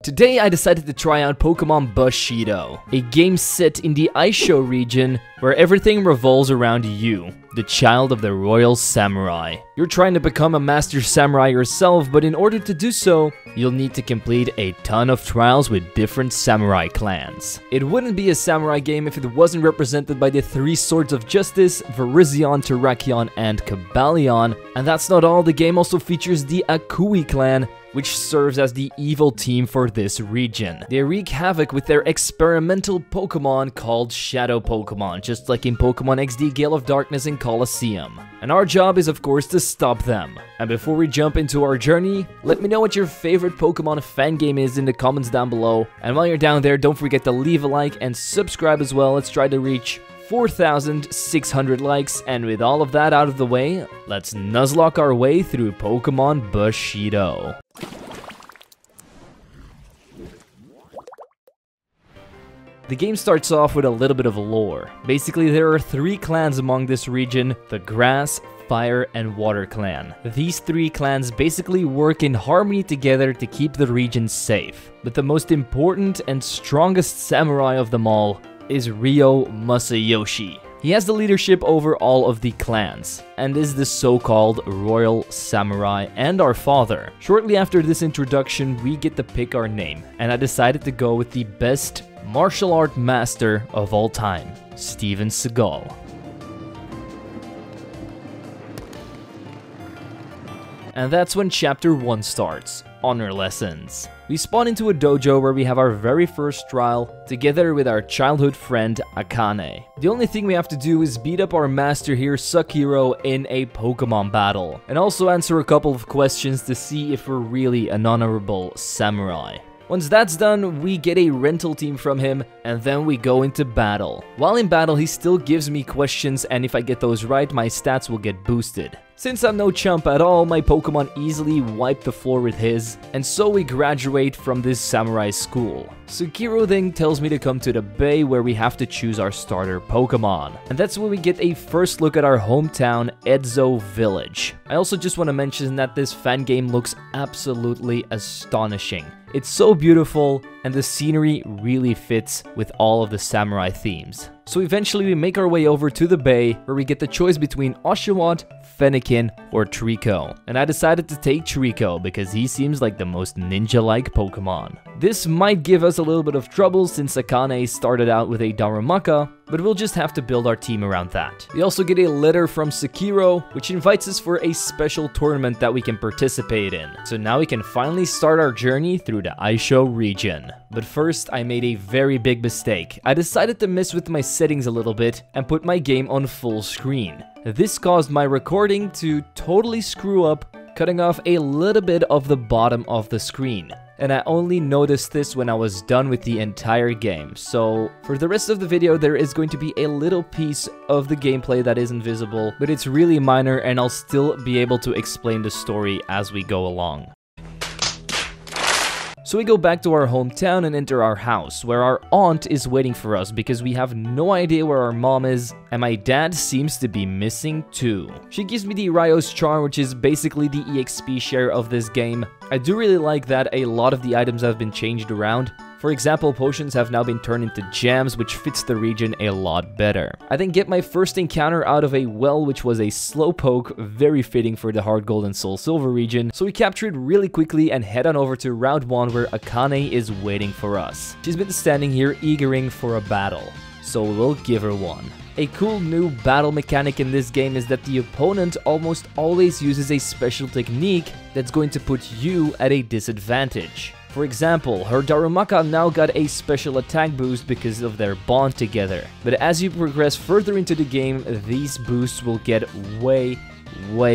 Today I decided to try out Pokemon Bushido, a game set in the Aisho region where everything revolves around you, the child of the royal samurai. You're trying to become a master samurai yourself, but in order to do so, you'll need to complete a ton of trials with different samurai clans. It wouldn't be a samurai game if it wasn't represented by the three swords of justice, Virizion, Terrakion, and Cobalion. And that's not all, the game also features the Akui clan, which serves as the evil team for this region. They wreak havoc with their experimental Pokemon called Shadow Pokemon, just like in Pokemon XD Gale of Darkness and Colosseum. And our job is of course to stop them. And before we jump into our journey, let me know what your favorite Pokemon Fangame is in the comments down below. And while you're down there, don't forget to leave a like and subscribe as well. Let's try to reach 4,600 likes, and with all of that out of the way, let's nuzlocke our way through Pokemon Bushido. The game starts off with a little bit of lore. Basically, there are three clans among this region: the Grass, Fire, and Water clan. These three clans basically work in harmony together to keep the region safe. But the most important and strongest samurai of them all is Ryo Masayoshi. He has the leadership over all of the clans, and is the so-called Royal Samurai and our father. Shortly after this introduction, we get to pick our name, and I decided to go with the best martial art master of all time, Steven Seagal. And that's when Chapter 1 starts, Honor Lessons. We spawn into a dojo where we have our very first trial, together with our childhood friend Akane. The only thing we have to do is beat up our master here, Sakiro, in a Pokemon battle, and also answer a couple of questions to see if we're really an honorable samurai. Once that's done, we get a rental team from him, and then we go into battle. While in battle, he still gives me questions, and if I get those right, my stats will get boosted. Since I'm no chump at all, my Pokemon easily wipe the floor with his, and so we graduate from this samurai school. Sakiro then tells me to come to the bay where we have to choose our starter Pokemon. And that's when we get a first look at our hometown, Edzo Village. I also just want to mention that this Fangame looks absolutely astonishing. It's so beautiful, and the scenery really fits with all of the samurai themes. So eventually we make our way over to the bay, where we get the choice between Oshawott, Fennekin, or Trico. And I decided to take Trico because he seems like the most ninja-like Pokemon. This might give us a little bit of trouble since Akane started out with a Darumaka, but we'll just have to build our team around that. We also get a letter from Sakiro, which invites us for a special tournament that we can participate in. So now we can finally start our journey through the Aisho region. But first, I made a very big mistake. I decided to mess with my settings a little bit and put my game on full screen. This caused my recording to totally screw up, cutting off a little bit of the bottom of the screen. And I only noticed this when I was done with the entire game. So for the rest of the video, there is going to be a little piece of the gameplay that isn't visible, but it's really minor, and I'll still be able to explain the story as we go along. So we go back to our hometown and enter our house, where our aunt is waiting for us because we have no idea where our mom is, and my dad seems to be missing too. She gives me the Ryo's Charm, which is basically the EXP share of this game. I do really like that a lot of the items have been changed around. For example, potions have now been turned into gems, which fits the region a lot better. I then get my first encounter out of a well, which was a Slowpoke, very fitting for the Hard Gold and Soul Silver region. So we capture it really quickly and head on over to Route 1 where Akane is waiting for us. She's been standing here eagering for a battle, so we'll give her one. A cool new battle mechanic in this game is that the opponent almost always uses a special technique that's going to put you at a disadvantage. For example, her Darumaka now got a special attack boost because of their bond together. But as you progress further into the game, these boosts will get way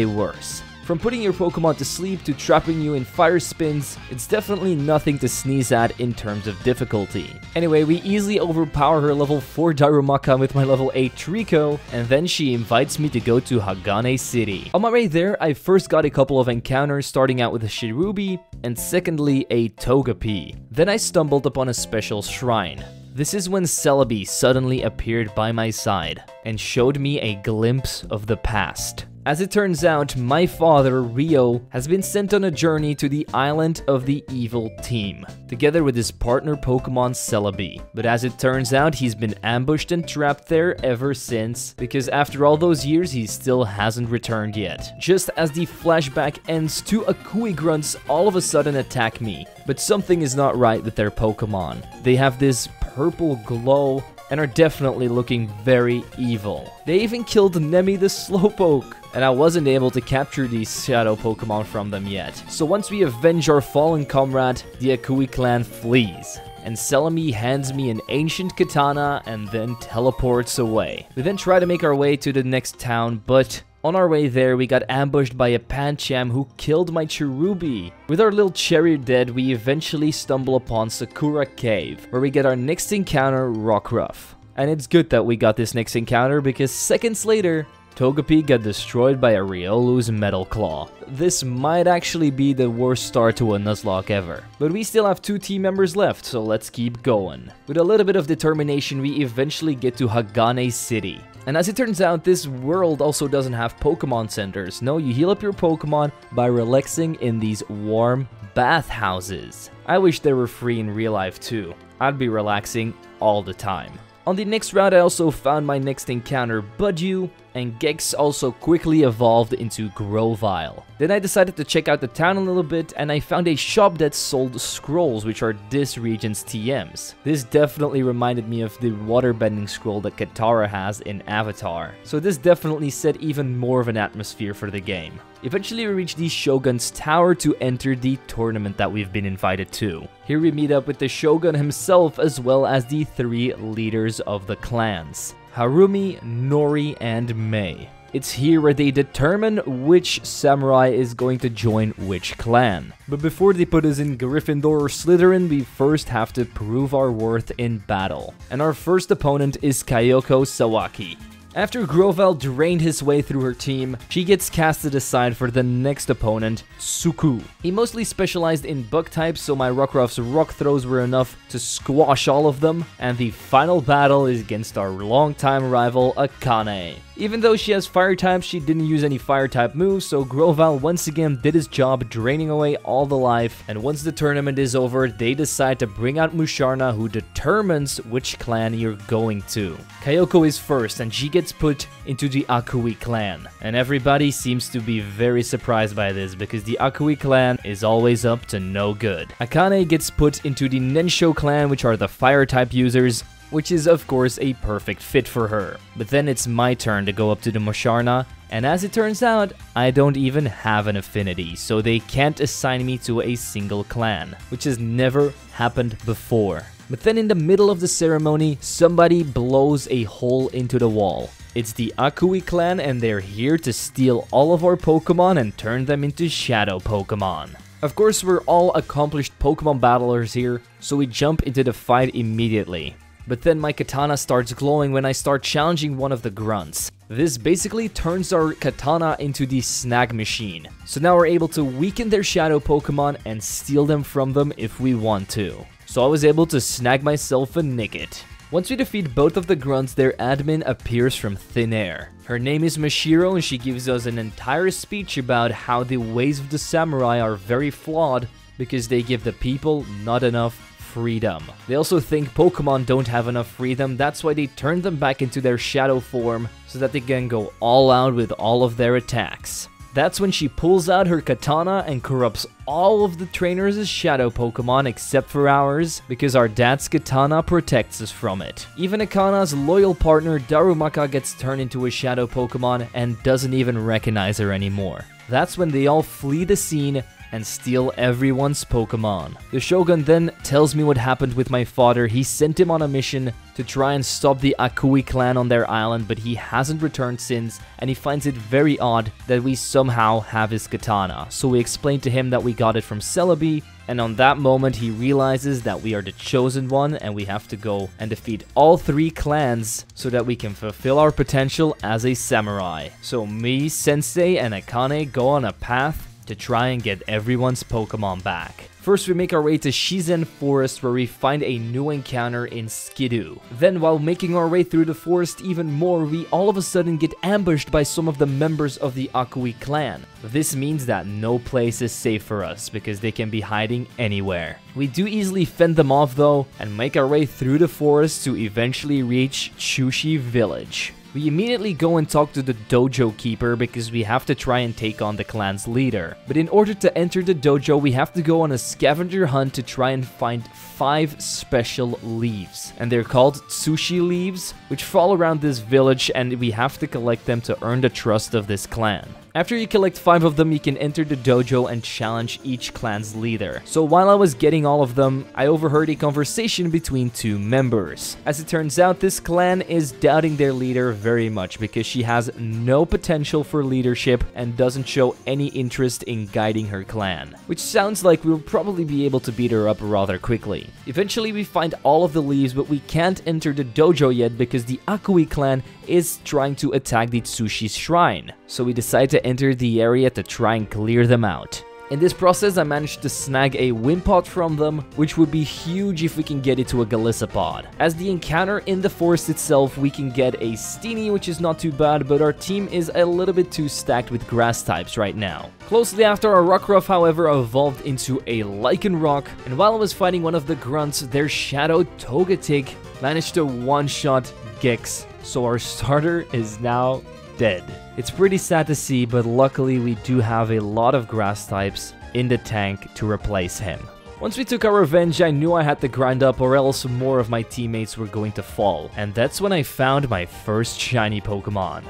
worse. From putting your Pokemon to sleep to trapping you in fire spins, it's definitely nothing to sneeze at in terms of difficulty. Anyway, we easily overpower her level 4 Darumaka with my level 8 Trico, and then she invites me to go to Hagane City. On my way there, I first got a couple of encounters, starting out with a Shirubi, and secondly a Togepi. Then I stumbled upon a special shrine. This is when Celebi suddenly appeared by my side and showed me a glimpse of the past. As it turns out, my father, Ryo, has been sent on a journey to the island of the evil team, together with his partner Pokemon Celebi. But as it turns out, he's been ambushed and trapped there ever since, because after all those years, he still hasn't returned yet. Just as the flashback ends, two Akui grunts all of a sudden attack me, but something is not right with their Pokemon. They have this purple glow and are definitely looking very evil. They even killed Nemi the Slowpoke, and I wasn't able to capture these shadow Pokemon from them yet. So once we avenge our fallen comrade, the Akui clan flees, and Celebi hands me an ancient katana and then teleports away. We then try to make our way to the next town, but on our way there, we got ambushed by a Pancham who killed my Cherubi. With our little cherry dead, we eventually stumble upon Sakura Cave, where we get our next encounter, Rockruff. And it's good that we got this next encounter, because seconds later, Togepi got destroyed by a Riolu's Metal Claw. This might actually be the worst start to a Nuzlocke ever. But we still have 2 team members left, so let's keep going. With a little bit of determination, we eventually get to Hagane City. And as it turns out, this world also doesn't have Pokemon centers. No, you heal up your Pokemon by relaxing in these warm bathhouses. I wish they were free in real life too. I'd be relaxing all the time. On the next route, I also found my next encounter, Budew, and Gex also quickly evolved into Grovyle. Then I decided to check out the town a little bit, and I found a shop that sold scrolls, which are this region's TMs. This definitely reminded me of the waterbending scroll that Katara has in Avatar, so this definitely set even more of an atmosphere for the game. Eventually we reach the Shogun's tower to enter the tournament that we've been invited to. Here we meet up with the Shogun himself, as well as the 3 leaders of the clans: Harumi, Nori, and Mei. It's here where they determine which samurai is going to join which clan. But before they put us in Gryffindor or Slytherin, we first have to prove our worth in battle. And our first opponent is Kayoko Sawaki. After Grovyle drained his way through her team, she gets casted aside for the next opponent, Suku. He mostly specialized in bug types, so my Rockruff's rock throws were enough to squash all of them, and the final battle is against our longtime rival, Akane. Even though she has fire types, she didn't use any fire type moves, so Grovyle once again did his job draining away all the life, and once the tournament is over, they decide to bring out Musharna, who determines which clan you're going to. Kayoko is first, and she gets put into the Akui clan, and everybody seems to be very surprised by this, because the Akui clan is always up to no good. Akane gets put into the Nensho clan, which are the fire type users, which is of course a perfect fit for her. But then it's my turn to go up to the Musharna, and as it turns out, I don't even have an affinity, so they can't assign me to a single clan, which has never happened before. But then in the middle of the ceremony, somebody blows a hole into the wall. It's the Akui clan, and they're here to steal all of our Pokemon and turn them into shadow Pokemon. Of course, we're all accomplished Pokemon battlers here, so we jump into the fight immediately. But then my katana starts glowing when I start challenging one of the grunts. This basically turns our katana into the snag machine. So now we're able to weaken their shadow Pokemon and steal them from them if we want to. So I was able to snag myself a Nickit. Once we defeat both of the grunts, their admin appears from thin air. Her name is Mashiro, and she gives us an entire speech about how the ways of the samurai are very flawed because they give the people not enough freedom. They also think Pokemon don't have enough freedom, that's why they turn them back into their shadow form so that they can go all out with all of their attacks. That's when she pulls out her katana and corrupts all of the trainers' shadow Pokemon except for ours, because our dad's katana protects us from it. Even Akana's loyal partner Darumaka gets turned into a shadow Pokemon and doesn't even recognize her anymore. That's when they all flee the scene and steal everyone's Pokemon. The Shogun then tells me what happened with my father. He sent him on a mission to try and stop the Akui clan on their island, but he hasn't returned since, and he finds it very odd that we somehow have his katana. So we explain to him that we got it from Celebi, and on that moment he realizes that we are the chosen one and we have to go and defeat all 3 clans so that we can fulfill our potential as a samurai. So me, Sensei, and Akane go on a path to try and get everyone's Pokemon back. First, we make our way to Shizen Forest where we find a new encounter in Skidoo. Then, while making our way through the forest even more, we all of a sudden get ambushed by some of the members of the Akui clan. This means that no place is safe for us because they can be hiding anywhere. We do easily fend them off though and make our way through the forest to eventually reach Chushi Village. We immediately go and talk to the dojo keeper because we have to try and take on the clan's leader. But in order to enter the dojo, we have to go on a scavenger hunt to try and find 5 special leaves. And they're called Tsushi leaves, which fall around this village, and we have to collect them to earn the trust of this clan. After you collect 5 of them, you can enter the dojo and challenge each clan's leader. So while I was getting all of them, I overheard a conversation between 2 members. As it turns out, this clan is doubting their leader very much because she has no potential for leadership and doesn't show any interest in guiding her clan. Which sounds like we'll probably be able to beat her up rather quickly. Eventually we find all of the leaves, but we can't enter the dojo yet because the Akui clan is trying to attack the Tsushi's shrine. So we decide to enter the area to try and clear them out. In this process, I managed to snag a Wimpod from them, which would be huge if we can get it to a Golisopod. As the encounter in the forest itself, we can get a Steenie, which is not too bad, but our team is a little bit too stacked with grass types right now. Closely after, our Rockruff, however, evolved into a Lycanroc, and while I was fighting one of the grunts, their Shadow Togetic managed to one-shot Gex, so our starter is now dead. It's pretty sad to see, but luckily we do have a lot of grass types in the tank to replace him. Once we took our revenge, I knew I had to grind up or else more of my teammates were going to fall. And that's when I found my first shiny Pokemon.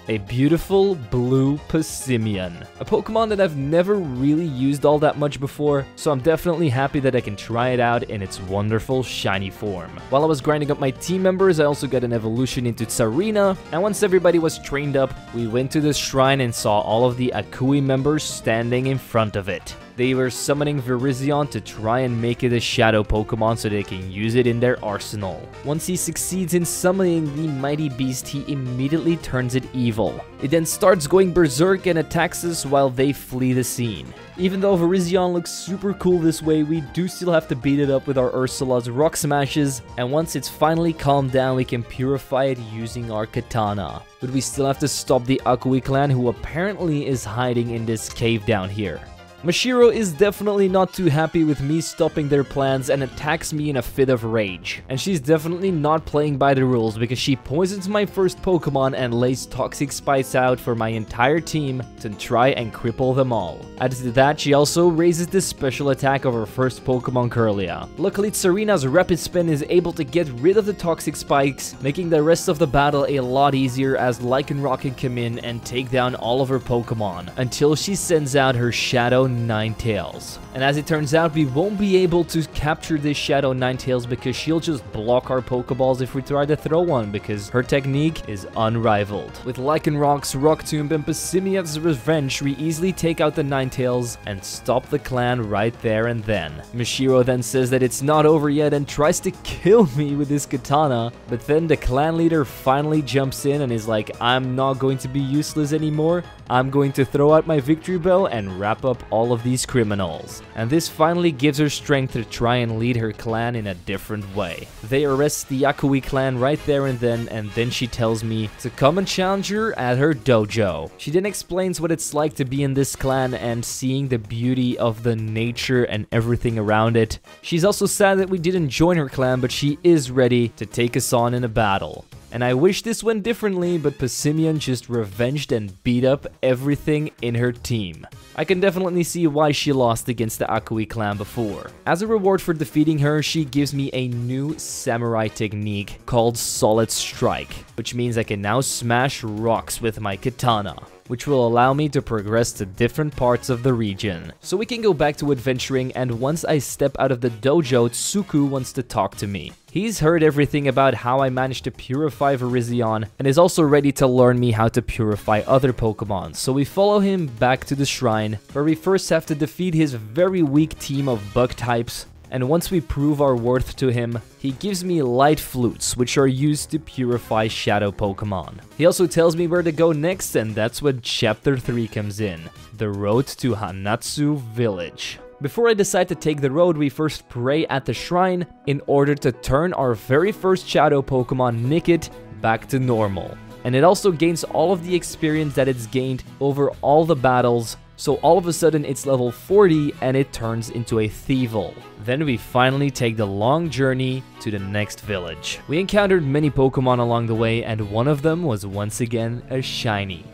A beautiful blue Passimian. A Pokemon that I've never really used all that much before, so I'm definitely happy that I can try it out in its wonderful shiny form. While I was grinding up my team members, I also got an evolution into Tsarina, and once everybody was trained up, we went to the shrine and saw all of the Akui members standing in front of it. They were summoning Virizion to try and make it a shadow Pokemon so they can use it in their arsenal. Once he succeeds in summoning the mighty beast, he immediately turns it evil. It then starts going berserk and attacks us while they flee the scene. Even though Virizion looks super cool this way, we do still have to beat it up with our Ursula's Rock Smashes, and once it's finally calmed down, we can purify it using our Katana. But we still have to stop the Akui clan, who apparently is hiding in this cave down here. Mashiro is definitely not too happy with me stopping their plans and attacks me in a fit of rage. And she's definitely not playing by the rules because she poisons my first Pokemon and lays toxic spikes out for my entire team to try and cripple them all. Added to that, she also raises the special attack of her first Pokemon, Kirlia. Luckily, Tsarina's Rapid Spin is able to get rid of the toxic spikes, making the rest of the battle a lot easier as Lycanroc can come in and take down all of her Pokemon until she sends out her Shadow Ninetales. And as it turns out, we won't be able to capture this Shadow Ninetales because she'll just block our Pokeballs if we try to throw one because her technique is unrivaled. With Lycanroc's Rock Tomb and Passimian's Revenge, we easily take out the Ninetales and stop the clan right there and then. Mashiro then says that it's not over yet and tries to kill me with his katana, but then the clan leader finally jumps in and is like, I'm not going to be useless anymore. I'm going to throw out my victory bell and wrap up all of these criminals. And this finally gives her strength to try and lead her clan in a different way. They arrest the Akui clan right there and then she tells me to come and challenge her at her dojo. She then explains what it's like to be in this clan and seeing the beauty of the nature and everything around it. She's also sad that we didn't join her clan, but she is ready to take us on in a battle. And I wish this went differently, but Passimian just revenged and beat up everything in her team. I can definitely see why she lost against the Akui clan before. As a reward for defeating her, she gives me a new samurai technique called Solid Strike, which means I can now smash rocks with my katana, which will allow me to progress to different parts of the region. So we can go back to adventuring, and once I step out of the dojo, Tsuku wants to talk to me. He's heard everything about how I managed to purify Virizion and is also ready to learn me how to purify other Pokemon. So we follow him back to the shrine, where we first have to defeat his very weak team of bug types. and once we prove our worth to him, he gives me light flutes, which are used to purify shadow Pokemon. He also tells me where to go next, and that's when Chapter 3 comes in, the road to Hanatsu Village. Before I decide to take the road, we first pray at the shrine in order to turn our very first shadow Pokemon, Nickit, back to normal. And it also gains all of the experience that it's gained over all the battles, so all of a sudden it's level 40 and it turns into a Thievul. Then we finally take the long journey to the next village. We encountered many Pokemon along the way, and one of them was once again a shiny.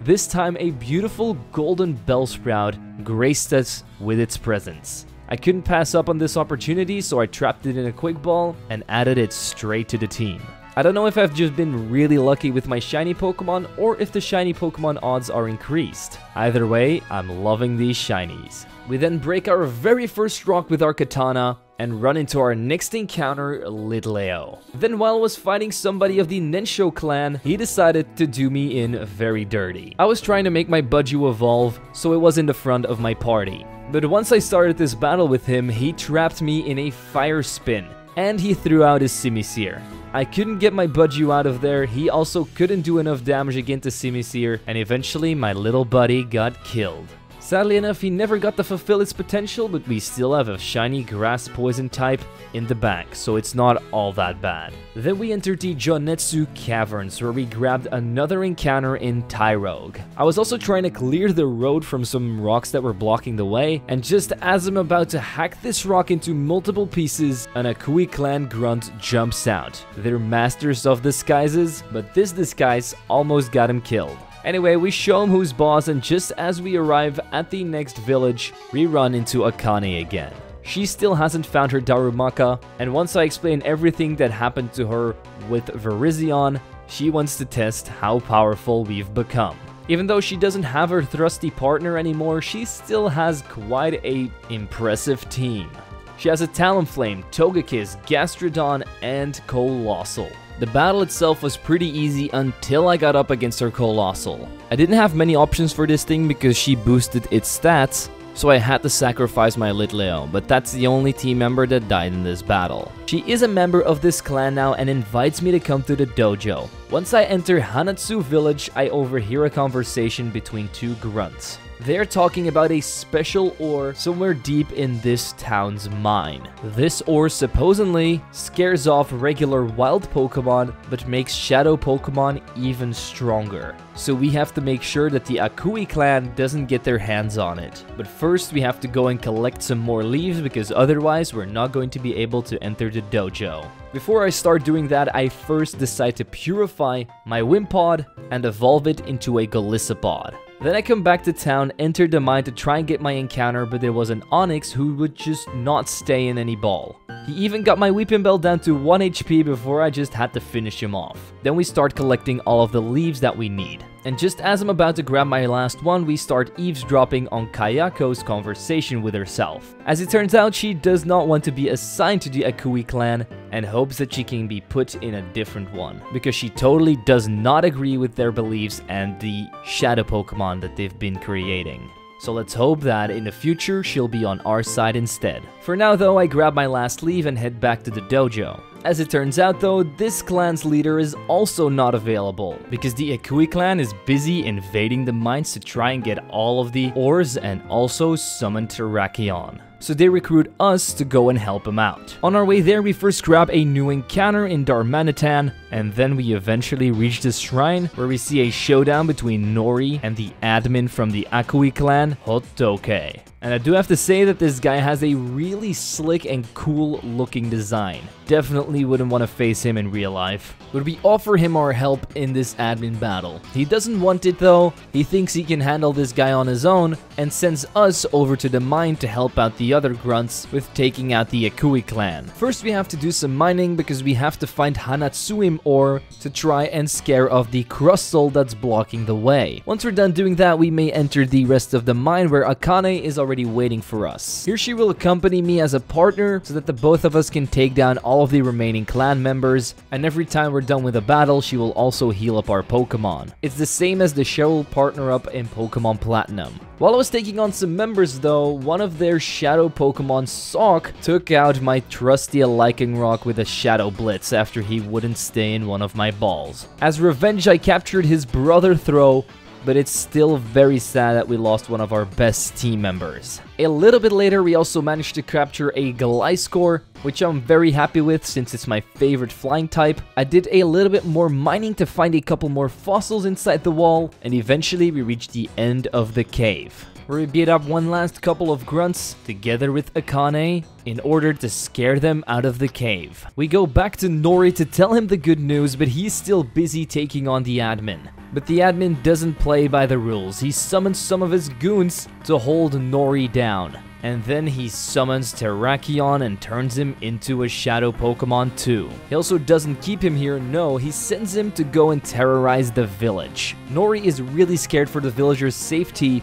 This time a beautiful golden Bellsprout graced us with its presence. I couldn't pass up on this opportunity, so I trapped it in a quick ball and added it straight to the team. I don't know if I've just been really lucky with my shiny Pokemon or if the shiny Pokemon odds are increased. Either way, I'm loving these shinies. We then break our very first rock with our katana and run into our next encounter, Litleo. Then while I was fighting somebody of the Nensho clan, he decided to do me in very dirty. I was trying to make my Budju evolve, so it was in the front of my party. But once I started this battle with him, he trapped me in a fire spin, and he threw out his Simisear. I couldn't get my Budju out of there, he also couldn't do enough damage against the Simisear, and eventually my little buddy got killed. Sadly enough, he never got to fulfill its potential, but we still have a shiny grass poison type in the back, so it's not all that bad. Then we entered the Jonetsu Caverns, where we grabbed another encounter in Tyrogue. I was also trying to clear the road from some rocks that were blocking the way, and just as I'm about to hack this rock into multiple pieces, an Akui clan grunt jumps out. They're masters of disguises, but this disguise almost got him killed. Anyway, we show him who's boss, and just as we arrive at the next village, we run into Akane again. She still hasn't found her Darumaka, and once I explain everything that happened to her with Virizion, she wants to test how powerful we've become. Even though she doesn't have her thrusty partner anymore, she still has quite a impressive team. She has a Talonflame, Togekiss, Gastrodon, and Colossal. The battle itself was pretty easy until I got up against her Colossal. I didn't have many options for this thing because she boosted its stats, so I had to sacrifice my Litleo, but that's the only team member that died in this battle. She is a member of this clan now and invites me to come to the dojo. Once I enter Hanatsu Village, I overhear a conversation between two grunts. They're talking about a special ore somewhere deep in this town's mine. This ore supposedly scares off regular wild Pokemon, but makes shadow Pokemon even stronger. So we have to make sure that the Akui clan doesn't get their hands on it. But first we have to go and collect some more leaves, because otherwise we're not going to be able to enter the dojo. Before I start doing that, I first decide to purify my Wimpod and evolve it into a Golisopod. Then I come back to town, enter the mine to try and get my encounter, but there was an Onyx who would just not stay in any ball. He even got my Weepinbell down to 1 HP before I just had to finish him off. Then we start collecting all of the leaves that we need. And just as I'm about to grab my last one, we start eavesdropping on Kayako's conversation with herself. As it turns out, she does not want to be assigned to the Akui clan and hopes that she can be put in a different one, because she totally does not agree with their beliefs and the shadow Pokemon that they've been creating. So let's hope that in the future she'll be on our side instead. For now though, I grab my last leave and head back to the dojo. As it turns out though, this clan's leader is also not available, because the Akui clan is busy invading the mines to try and get all of the ores and also summon Terrakion. So they recruit us to go and help them out. On our way there, we first grab a new encounter in Darmanitan, and then we eventually reach the shrine where we see a showdown between Nori and the admin from the Akui clan, Hotoke. And I do have to say that this guy has a really slick and cool looking design. Definitely wouldn't want to face him in real life. But we offer him our help in this admin battle. He doesn't want it though. He thinks he can handle this guy on his own and sends us over to the mine to help out the other grunts with taking out the Akui clan. First we have to do some mining because we have to find Hanatsuim ore to try and scare off the crustal that's blocking the way. Once we're done doing that, we may enter the rest of the mine where Akane is already waiting for us. Here she will accompany me as a partner so that the both of us can take down all all of the remaining clan members, and every time we're done with a battle, she will also heal up our Pokemon. It's the same as the Cheryl partner up in Pokemon Platinum. While I was taking on some members though, one of their shadow Pokemon, Sock, took out my trusty Lycanroc with a Shadow Blitz after he wouldn't stay in one of my balls. As revenge, I captured his brother Throw, but it's still very sad that we lost one of our best team members. A little bit later, we also managed to capture a Gliscor, which I'm very happy with since it's my favorite flying type. I did a little bit more mining to find a couple more fossils inside the wall, and eventually we reached the end of the cave, where we beat up one last couple of grunts together with Akane in order to scare them out of the cave. We go back to Nori to tell him the good news, but he's still busy taking on the admin. But the admin doesn't play by the rules. He summons some of his goons to hold Nori down. And then he summons Terrakion and turns him into a shadow Pokemon too. He also doesn't keep him here, no, he sends him to go and terrorize the village. Nori is really scared for the villagers' safety,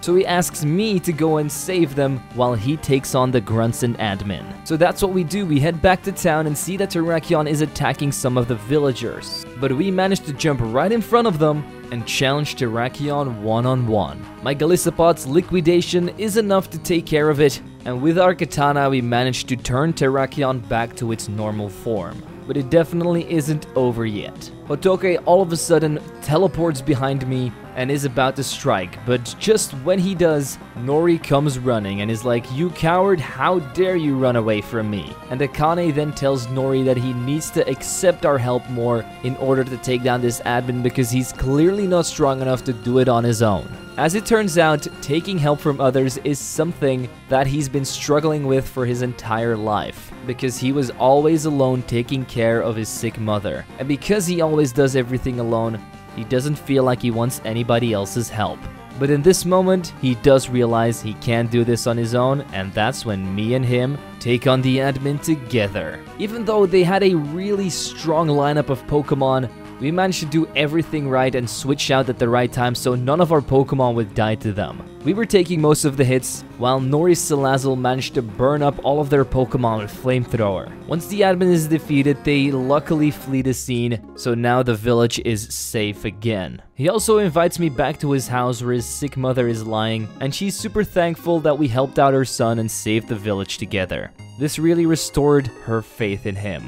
so he asks me to go and save them while he takes on the grunts and admin. So that's what we do. We head back to town and see that Terrakion is attacking some of the villagers. But we managed to jump right in front of them and challenge Terrakion one-on-one. My Gliscopod's liquidation is enough to take care of it, and with our katana we managed to turn Terrakion back to its normal form. But it definitely isn't over yet. Hotoke all of a sudden teleports behind me and is about to strike, but just when he does, Nori comes running and is like, "You coward, how dare you run away from me?" And Akane then tells Nori that he needs to accept our help more in order to take down this admin because he's clearly not strong enough to do it on his own. As it turns out, taking help from others is something that he's been struggling with for his entire life, because he was always alone taking care of his sick mother. And because he always does everything alone, he doesn't feel like he wants anybody else's help. But in this moment, he does realize he can't do this on his own, and that's when me and him take on the admin together. Even though they had a really strong lineup of Pokemon, we managed to do everything right and switch out at the right time so none of our Pokemon would die to them. We were taking most of the hits, while Nori's Salazzle managed to burn up all of their Pokemon with Flamethrower. Once the admin is defeated, they luckily flee the scene, so now the village is safe again. He also invites me back to his house where his sick mother is lying, and she's super thankful that we helped out her son and saved the village together. This really restored her faith in him.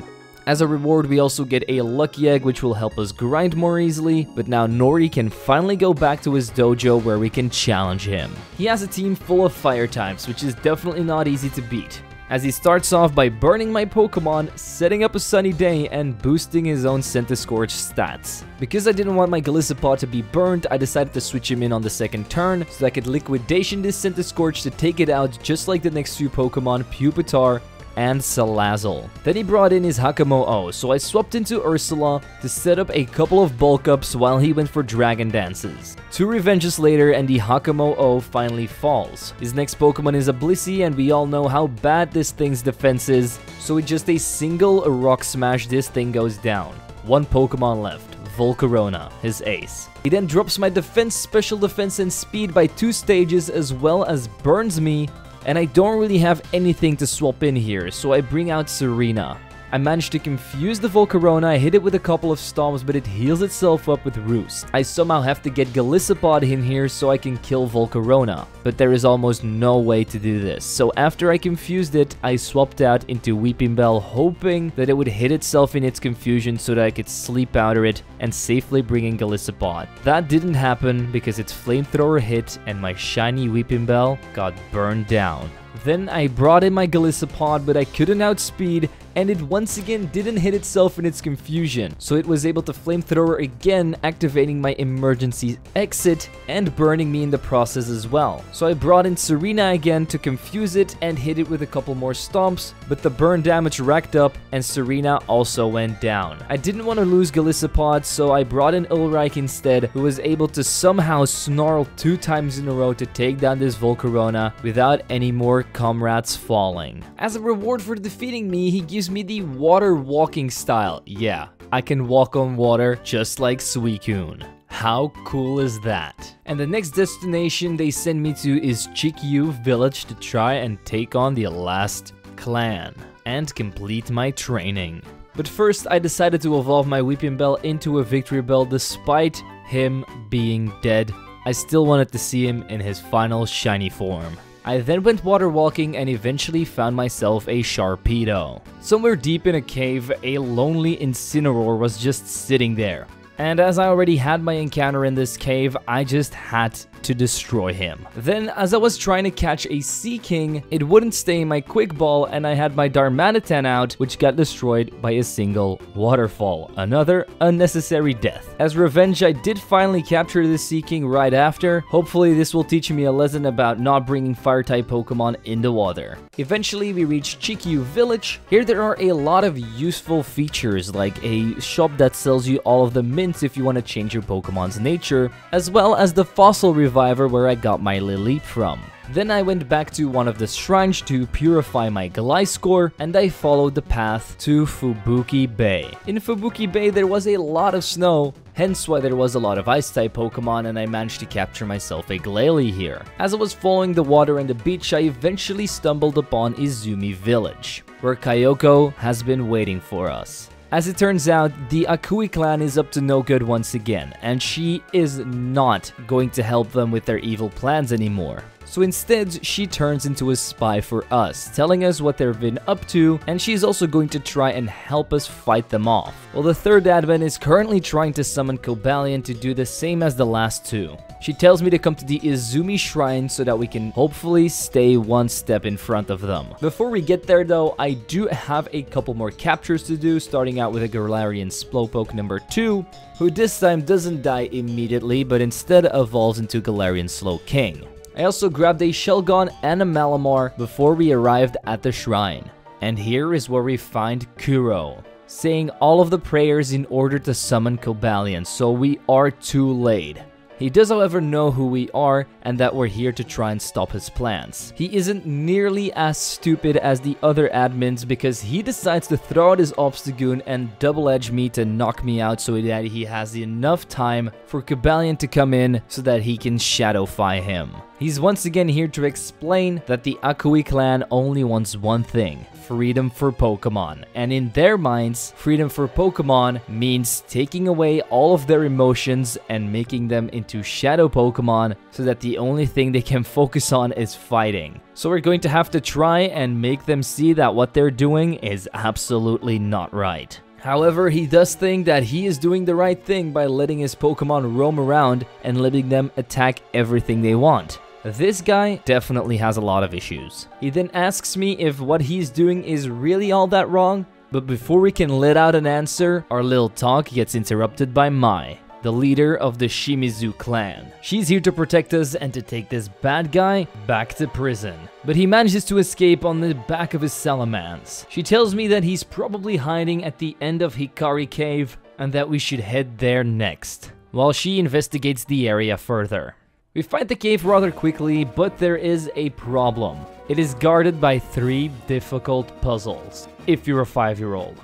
As a reward, we also get a lucky egg which will help us grind more easily, but now Nori can finally go back to his dojo where we can challenge him. He has a team full of fire types, which is definitely not easy to beat, as he starts off by burning my Pokemon, setting up a sunny day, and boosting his own Centiskorch stats. Because I didn't want my Gliscopod to be burned, I decided to switch him in on the second turn, so I could liquidation this Centiskorch to take it out just like the next two Pokemon, Pupitar and Salazzle. Then he brought in his Hakamo-O, so I swapped into Ursula to set up a couple of bulk ups while he went for Dragon Dances. 2 revenges later and the Hakamo-O finally falls. His next Pokemon is a Blissey, and we all know how bad this thing's defense is, so with just a single Rock Smash this thing goes down. 1 Pokemon left, Volcarona, his ace. He then drops my defense, special defense and speed by 2 stages, as well as burns me, and I don't really have anything to swap in here, so I bring out Serena. I managed to confuse the Volcarona, I hit it with a couple of stomps, but it heals itself up with Roost. I somehow have to get Gliscopod in here so I can kill Volcarona, but there is almost no way to do this. So after I confused it, I swapped out into Weepinbell, hoping that it would hit itself in its confusion so that I could sleep powder it and safely bring in Gliscopod. That didn't happen because its Flamethrower hit and my shiny Weepinbell got burned down. Then I brought in my Gliscopod, but I couldn't outspeed, and it once again didn't hit itself in its confusion, so it was able to Flamethrower again, activating my emergency exit and burning me in the process as well. So I brought in Serena again to confuse it and hit it with a couple more stomps, but the burn damage racked up and Serena also went down. I didn't want to lose Gliscopod, so I brought in Ulrich instead, who was able to somehow snarl 2 times in a row to take down this Volcarona without any more comrades falling. As a reward for defeating me, he gives me the water walking style. Yeah, I can walk on water just like Suicune. How cool is that? And the next destination they send me to is Chikyu village to try and take on the last clan. and complete my training. But first, I decided to evolve my Weeping Bell into a Victory Bell despite him being dead. I still wanted to see him in his final shiny form. I then went water walking and eventually found myself a Sharpedo. Somewhere deep in a cave, a lonely Incineroar was just sitting there. And as I already had my encounter in this cave, I just had to destroy him. Then, as I was trying to catch a Sea King, it wouldn't stay in my Quick Ball and I had my Darmanitan out, which got destroyed by a single waterfall. Another unnecessary death. As revenge, I did finally capture the Sea King right after. Hopefully this will teach me a lesson about not bringing Fire-type Pokemon in the water. Eventually we reached Chikyu Village. Here there are a lot of useful features, like a shop that sells you all of the mints if you want to change your Pokemon's nature, as well as the Fossil Reviver where I got my Lileep from. Then I went back to one of the shrines to purify my Gliscor, and I followed the path to Fubuki Bay. In Fubuki Bay there was a lot of snow, hence why there was a lot of Ice-type Pokemon, and I managed to capture myself a Glalie here. As I was following the water and the beach, I eventually stumbled upon Izumi Village, where Kyoko has been waiting for us. As it turns out, the Akui clan is up to no good once again, and she is not going to help them with their evil plans anymore. So instead, she turns into a spy for us, telling us what they've been up to, and she's also going to try and help us fight them off. Well, the third admin is currently trying to summon Cobalion to do the same as the last two. She tells me to come to the Izumi Shrine so that we can hopefully stay one step in front of them. Before we get there though, I do have a couple more captures to do, starting out with a Galarian Slowpoke number 2, who this time doesn't die immediately, but instead evolves into Galarian Slowking. I also grabbed a Shelgon and a Malamar before we arrived at the shrine. And here is where we find Kuro, saying all of the prayers in order to summon Cobalion, so we are too late. He does, however, know who we are and that we're here to try and stop his plans. He isn't nearly as stupid as the other admins because he decides to throw out his Obstagoon and double-edge me to knock me out so that he has enough time for Cobalion to come in so that he can Shadowfy him. He's once again here to explain that the Akui clan only wants one thing: freedom for Pokemon. And in their minds, freedom for Pokemon means taking away all of their emotions and making them into shadow Pokemon so that the only thing they can focus on is fighting. So we're going to have to try and make them see that what they're doing is absolutely not right. However, he does think that he is doing the right thing by letting his Pokemon roam around and letting them attack everything they want. This guy definitely has a lot of issues. He then asks me if what he's doing is really all that wrong, but before we can let out an answer, our little talk gets interrupted by Mai, the leader of the Shimizu clan. She's here to protect us and to take this bad guy back to prison. But he manages to escape on the back of his Salamence. She tells me that he's probably hiding at the end of Hikari Cave and that we should head there next, while she investigates the area further. We find the cave rather quickly, but there is a problem. It is guarded by 3 difficult puzzles, if you're a 5-year-old.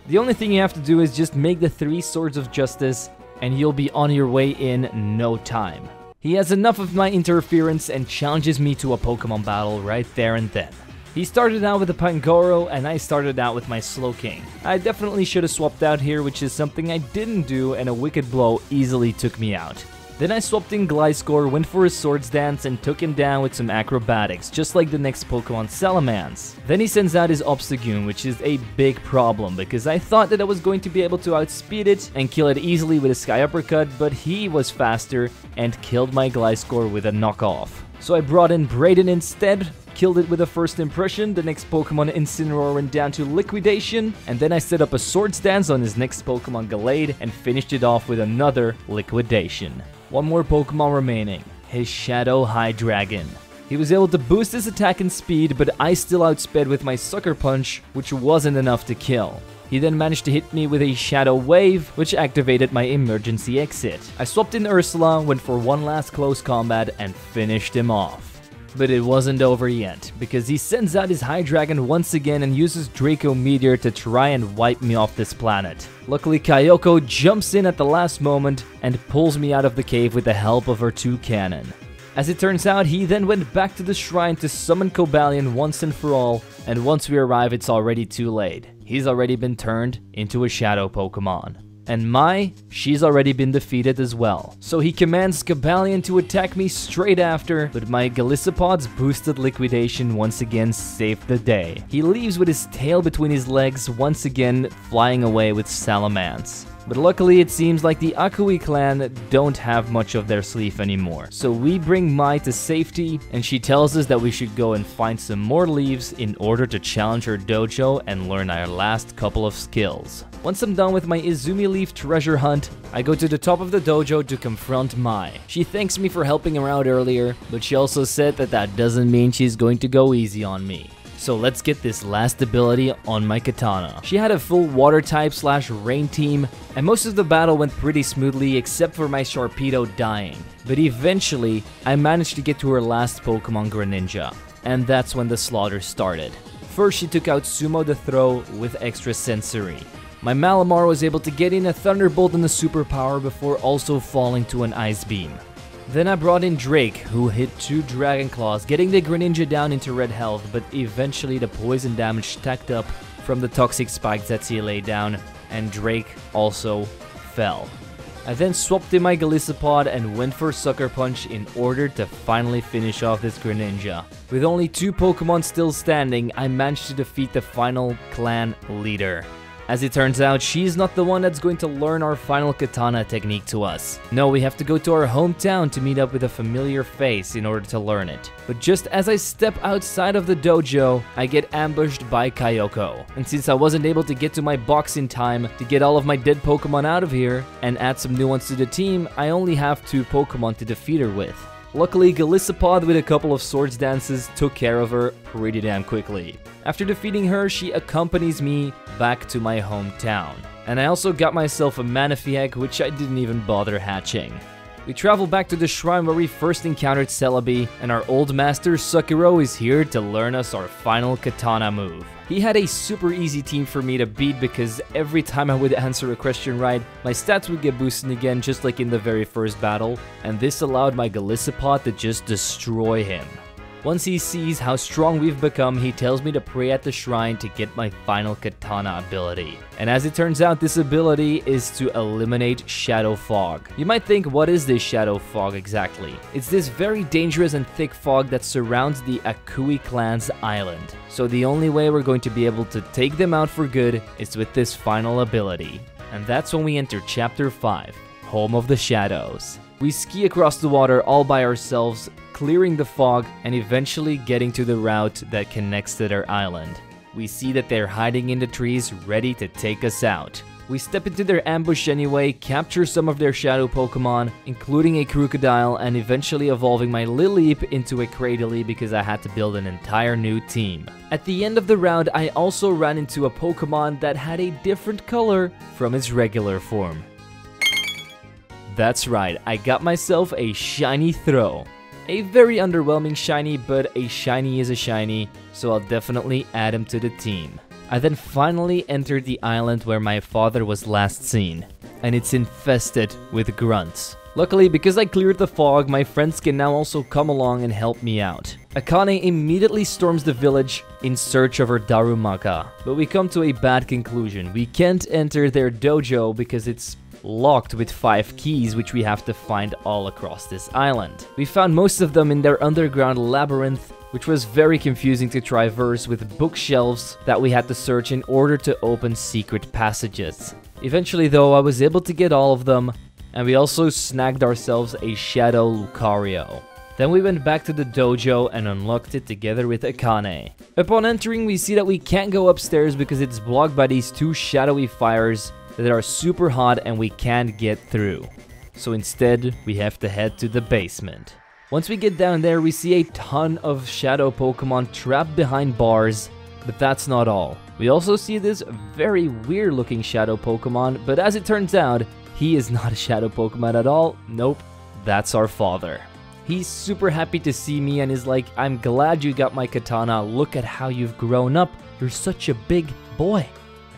The only thing you have to do is just make the 3 Swords of Justice, and you'll be on your way in no time. He has enough of my interference and challenges me to a Pokemon battle right there and then. He started out with a Pangoro, and I started out with my Slowking. I definitely should have swapped out here, which is something I didn't do, and a Wicked Blow easily took me out. Then I swapped in Gliscor, went for his Swords Dance, and took him down with some acrobatics, just like the next Pokemon Salamence. Then he sends out his Obstagoon, which is a big problem, because I thought that I was going to be able to outspeed it and kill it easily with a Sky Uppercut, but he was faster and killed my Gliscor with a knockoff. So I brought in Brayden instead, killed it with a First Impression, the next Pokemon Incineroar went down to Liquidation, and then I set up a Swords Dance on his next Pokemon Gallade and finished it off with another Liquidation. One more Pokemon remaining, his Shadow Hydreigon. He was able to boost his attack and speed, but I still outsped with my Sucker Punch, which wasn't enough to kill. He then managed to hit me with a Shadow Wave, which activated my emergency exit. I swapped in Ursula, went for one last close combat, and finished him off. But it wasn't over yet, because he sends out his Hydreigon once again and uses Draco Meteor to try and wipe me off this planet. Luckily, Kyoko jumps in at the last moment and pulls me out of the cave with the help of her 2 cannon. As it turns out, he then went back to the shrine to summon Cobalion once and for all, and once we arrive, it's already too late. He's already been turned into a shadow Pokemon. And she's already been defeated as well. So he commands Cobalion to attack me straight after, but my Golisopod's boosted liquidation once again saved the day. He leaves with his tail between his legs, once again flying away with Salamence. But luckily, it seems like the Akui clan don't have much of their sleeve anymore. So we bring Mai to safety, and she tells us that we should go and find some more leaves in order to challenge her dojo and learn our last couple of skills. Once I'm done with my Izumi leaf treasure hunt, I go to the top of the dojo to confront Mai. She thanks me for helping her out earlier, but she also said that that doesn't mean she's going to go easy on me. So let's get this last ability on my katana. She had a full water type / rain team, and most of the battle went pretty smoothly except for my Sharpedo dying. But eventually, I managed to get to her last Pokemon Greninja, and that's when the slaughter started. First, she took out Sumo the Throw with extra sensory. My Malamar was able to get in a Thunderbolt and a Superpower before also falling to an Ice Beam. Then I brought in Drake, who hit 2 Dragon Claws, getting the Greninja down into red health, but eventually the poison damage stacked up from the toxic spikes that he laid down, and Drake also fell. I then swapped in my Golisopod and went for Sucker Punch in order to finally finish off this Greninja. With only 2 Pokemon still standing, I managed to defeat the final clan leader. As it turns out, she's not the one that's going to learn our final katana technique to us. No, we have to go to our hometown to meet up with a familiar face in order to learn it. But just as I step outside of the dojo, I get ambushed by Kyoko. And since I wasn't able to get to my box in time to get all of my dead Pokemon out of here and add some new ones to the team, I only have 2 Pokemon to defeat her with. Luckily, Golisopod with a couple of swords dances took care of her pretty damn quickly. After defeating her, she accompanies me back to my hometown. And I also got myself a Manaphy egg, which I didn't even bother hatching. We travel back to the shrine where we first encountered Celebi, and our old master Sakuro is here to learn us our final katana move. He had a super easy team for me to beat because every time I would answer a question right, my stats would get boosted again just like in the very first battle, and this allowed my Golisopod to just destroy him. Once he sees how strong we've become, he tells me to pray at the shrine to get my final katana ability. And as it turns out, this ability is to eliminate Shadow Fog. You might think, what is this Shadow Fog exactly? It's this very dangerous and thick fog that surrounds the Akui clan's island. So the only way we're going to be able to take them out for good is with this final ability. And that's when we enter Chapter 5, Home of the Shadows. We ski across the water all by ourselves, clearing the fog and eventually getting to the route that connects to their island. We see that they're hiding in the trees, ready to take us out. We step into their ambush anyway, capture some of their shadow Pokemon, including a Crocodile, and eventually evolving my Lileep into a Cradily because I had to build an entire new team. At the end of the round, I also ran into a Pokemon that had a different color from its regular form. That's right, I got myself a shiny Throw. A very underwhelming shiny, but a shiny is a shiny, so I'll definitely add him to the team. I then finally entered the island where my father was last seen, and it's infested with grunts. Luckily, because I cleared the fog, my friends can now also come along and help me out. Akane immediately storms the village in search of her Darumaka, but we come to a bad conclusion. We can't enter their dojo because it's locked with 5 keys, which we have to find all across this island. We found most of them in their underground labyrinth, which was very confusing to traverse with bookshelves that we had to search in order to open secret passages. Eventually though, I was able to get all of them, and we also snagged ourselves a Shadow Lucario. Then we went back to the dojo and unlocked it together with Akane. Upon entering, we see that we can't go upstairs because it's blocked by these 2 shadowy fires that are super hot and we can't get through. So instead, we have to head to the basement. Once we get down there, we see a ton of shadow Pokemon trapped behind bars, but that's not all. We also see this very weird looking shadow Pokemon, but as it turns out, he is not a shadow Pokemon at all. Nope, that's our father. He's super happy to see me and is like, "I'm glad you got my katana, look at how you've grown up, you're such a big boy."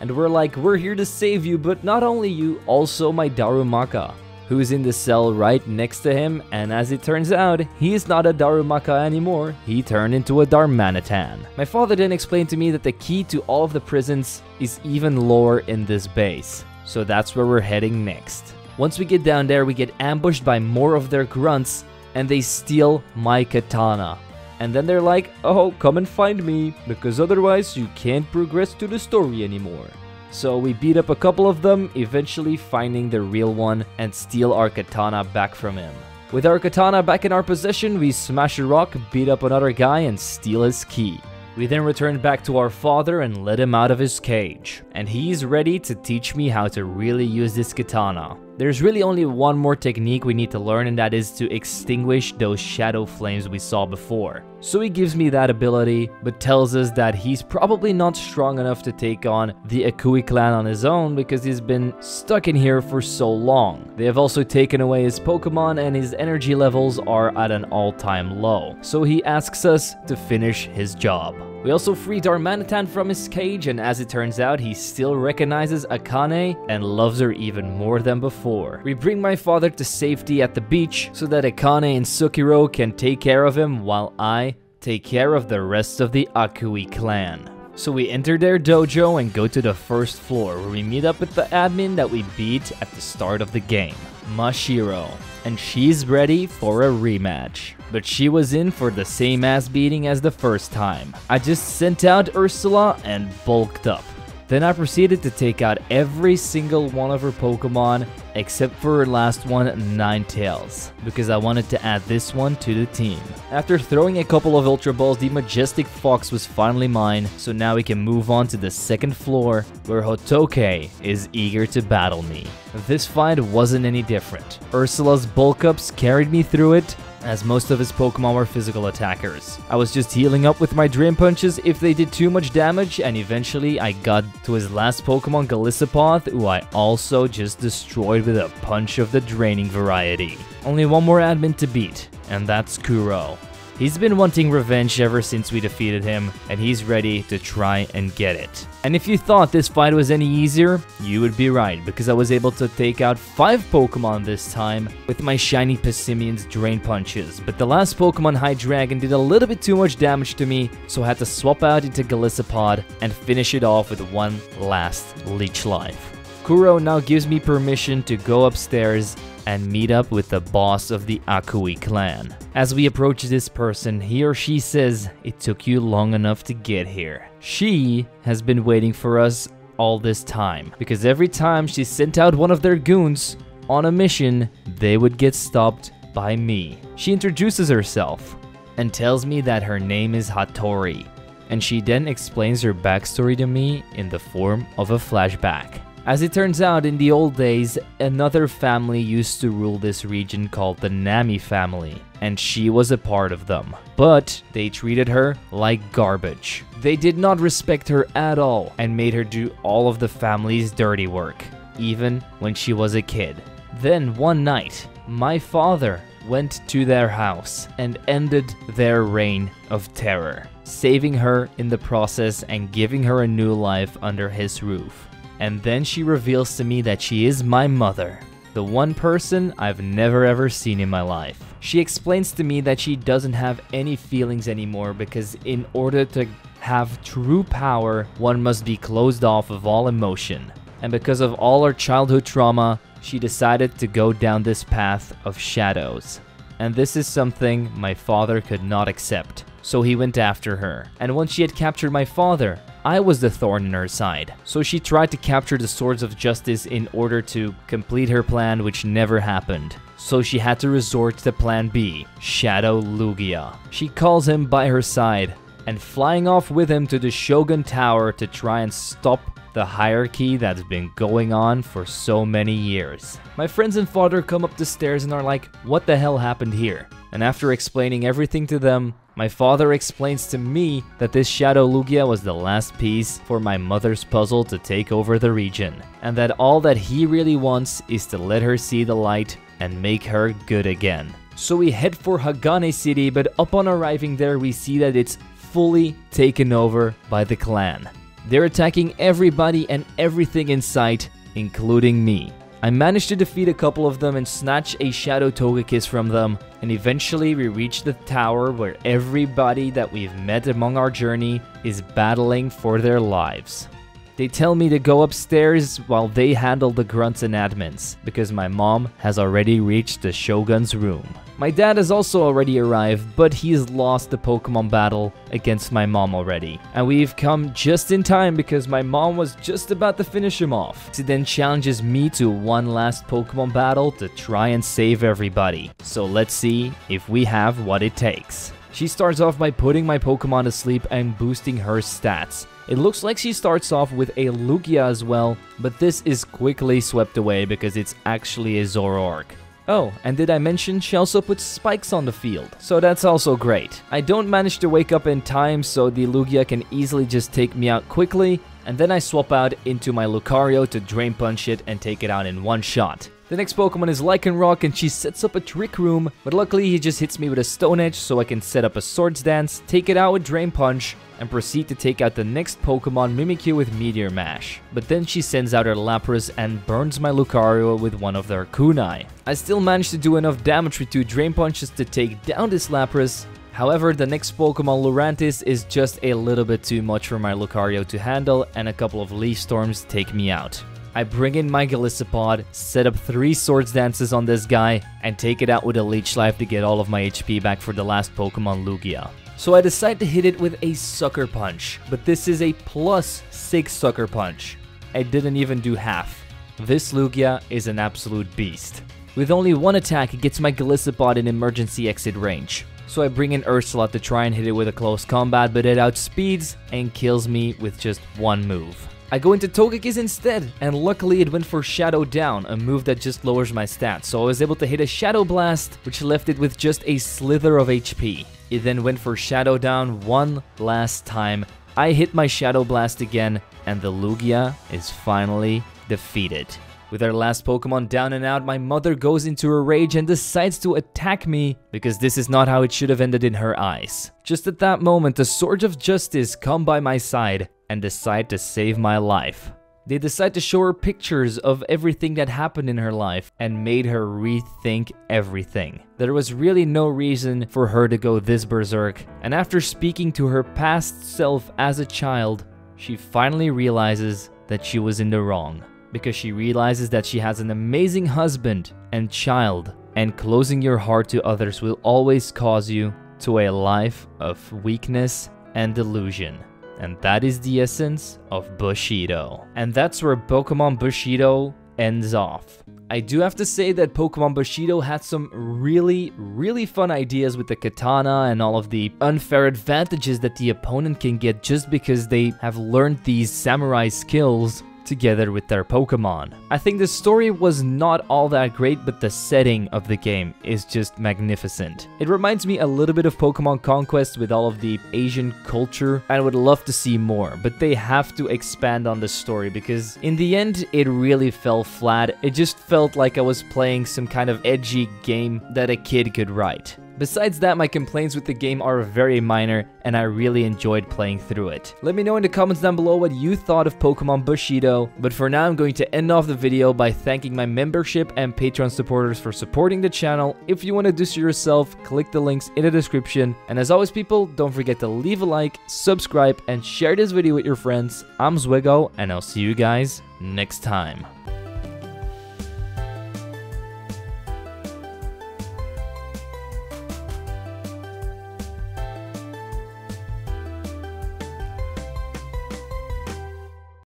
And we're like, "We're here to save you, but not only you, also my Darumaka." who's in the cell right next to him, and as it turns out, he's not a Darumaka anymore, he turned into a Darmanitan. My father then explained to me that the key to all of the prisons is even lower in this base, so that's where we're heading next. Once we get down there, we get ambushed by more of their grunts, and they steal my katana. And then they're like, oh, come and find me, because otherwise you can't progress to the story anymore. So we beat up a couple of them, eventually finding the real one and steal our katana back from him. With our katana back in our possession, we smash a rock, beat up another guy, and steal his key. We then return back to our father and let him out of his cage. And he's ready to teach me how to really use this katana. There's really only one more technique we need to learn, and that is to extinguish those shadow flames we saw before. So he gives me that ability, but tells us that he's probably not strong enough to take on the Akui clan on his own because he's been stuck in here for so long. They have also taken away his Pokemon and his energy levels are at an all-time low. So he asks us to finish his job. We also free Darmanitan from his cage, and as it turns out, he still recognizes Akane and loves her even more than before. We bring my father to safety at the beach so that Akane and Sukiro can take care of him while I take care of the rest of the Akui clan. So we enter their dojo and go to the first floor where we meet up with the admin that we beat at the start of the game, Mashiro, and she's ready for a rematch. But she was in for the same ass beating as the first time. I just sent out Ursula and bulked up. Then I proceeded to take out every single one of her Pokemon except for her last one, Ninetales, because I wanted to add this one to the team. After throwing a couple of Ultra Balls, the Majestic Fox was finally mine, so now we can move on to the second floor where Hotoke is eager to battle me. This fight wasn't any different. Ursula's bulk ups carried me through it, as most of his Pokemon were physical attackers. I was just healing up with my Drain Punches if they did too much damage, and eventually I got to his last Pokemon, Galicipoth, who I also just destroyed with a punch of the draining variety. Only one more admin to beat, and that's Kuro. He's been wanting revenge ever since we defeated him, and he's ready to try and get it. And if you thought this fight was any easier, you would be right, because I was able to take out 5 Pokemon this time with my shiny Passimian's Drain Punches. But the last Pokemon, Hydreigon, did a little bit too much damage to me, so I had to swap out into Gallicipod and finish it off with one last Leech Life. Kuro now gives me permission to go upstairs and meet up with the boss of the Akui clan. As we approach this person, he or she says, "It took you long enough to get here." She has been waiting for us all this time, because every time she sent out one of their goons on a mission, they would get stopped by me. She introduces herself and tells me that her name is Hattori, and she then explains her backstory to me in the form of a flashback. As it turns out, in the old days, another family used to rule this region called the Nami family, and she was a part of them. But they treated her like garbage. They did not respect her at all and made her do all of the family's dirty work, even when she was a kid. Then one night, my father went to their house and ended their reign of terror, saving her in the process and giving her a new life under his roof. And then she reveals to me that she is my mother, the one person I've never ever seen in my life. She explains to me that she doesn't have any feelings anymore because in order to have true power, one must be closed off of all emotion. And because of all her childhood trauma, she decided to go down this path of shadows. And this is something my father could not accept. So he went after her. And once she had captured my father, I was the thorn in her side. So she tried to capture the Swords of Justice in order to complete her plan, which never happened. So she had to resort to plan B, Shadow Lugia. She calls him by her side and flying off with him to the Shogun Tower to try and stop the hierarchy that's been going on for so many years. My friends and father come up the stairs and are like, what the hell happened here? And after explaining everything to them, my father explains to me that this Shadow Lugia was the last piece for my mother's puzzle to take over the region, and that all that he really wants is to let her see the light and make her good again. So we head for Hagane City, but upon arriving there we see that it's fully taken over by the clan. They're attacking everybody and everything in sight, including me. I managed to defeat a couple of them and snatch a Shadow Togekiss from them, and eventually we reach the tower where everybody that we've met among our journey is battling for their lives. They tell me to go upstairs while they handle the grunts and admins, because my mom has already reached the Shogun's room. My dad has also already arrived, but he's lost the Pokemon battle against my mom already. And we've come just in time because my mom was just about to finish him off. She then challenges me to one last Pokemon battle to try and save everybody. So let's see if we have what it takes. She starts off by putting my Pokemon to sleep and boosting her stats. It looks like she starts off with a Lugia as well, but this is quickly swept away because it's actually a Zoroark. Oh, and did I mention she also puts spikes on the field, so that's also great. I don't manage to wake up in time, so the Lugia can easily just take me out quickly, and then I swap out into my Lucario to Drain Punch it and take it out in one shot. The next Pokemon is Lycanroc, and she sets up a Trick Room, but luckily he just hits me with a Stone Edge, so I can set up a Swords Dance, take it out with Drain Punch, and proceed to take out the next Pokemon, Mimikyu, with Meteor Mash. But then she sends out her Lapras and burns my Lucario with one of their Kunai. I still managed to do enough damage with 2 Drain Punches to take down this Lapras. However, the next Pokemon, Lurantis, is just a little bit too much for my Lucario to handle, and a couple of Leaf Storms take me out. I bring in my Golisopod, set up 3 Swords Dances on this guy, and take it out with a Leech Life to get all of my HP back for the last Pokemon, Lugia. So I decide to hit it with a Sucker Punch, but this is a +6 Sucker Punch. I didn't even do half. This Lugia is an absolute beast. With only one attack, it gets my Golisopod in emergency exit range. So I bring in Ursalot to try and hit it with a close combat, but it outspeeds and kills me with just one move. I go into Togekiss instead, and luckily it went for Shadow Down, a move that just lowers my stats, so I was able to hit a Shadow Blast, which left it with just a slither of HP. It then went for Shadow Down one last time. I hit my Shadow Blast again, and the Lugia is finally defeated. With our last Pokemon down and out, my mother goes into a rage and decides to attack me, because this is not how it should have ended in her eyes. Just at that moment, the Swords of Justice come by my side and decide to save my life. They decide to show her pictures of everything that happened in her life and made her rethink everything. There was really no reason for her to go this berserk, and after speaking to her past self as a child, she finally realizes that she was in the wrong, because she realizes that she has an amazing husband and child, and closing your heart to others will always cause you to a life of weakness and delusion. And that is the essence of Bushido. And that's where Pokemon Bushido ends off. I do have to say that Pokemon Bushido had some really fun ideas with the katana and all of the unfair advantages that the opponent can get just because they have learned these samurai skills together with their Pokemon. I think the story was not all that great, but the setting of the game is just magnificent. It reminds me a little bit of Pokemon Conquest with all of the Asian culture. I would love to see more, but they have to expand on the story because in the end, it really fell flat. It just felt like I was playing some kind of edgy game that a kid could write. Besides that, my complaints with the game are very minor, and I really enjoyed playing through it. Let me know in the comments down below what you thought of Pokemon Bushido, but for now I'm going to end off the video by thanking my membership and Patreon supporters for supporting the channel. If you want to do so yourself, click the links in the description, and as always people, don't forget to leave a like, subscribe, and share this video with your friends. I'm Zwiggo, and I'll see you guys next time.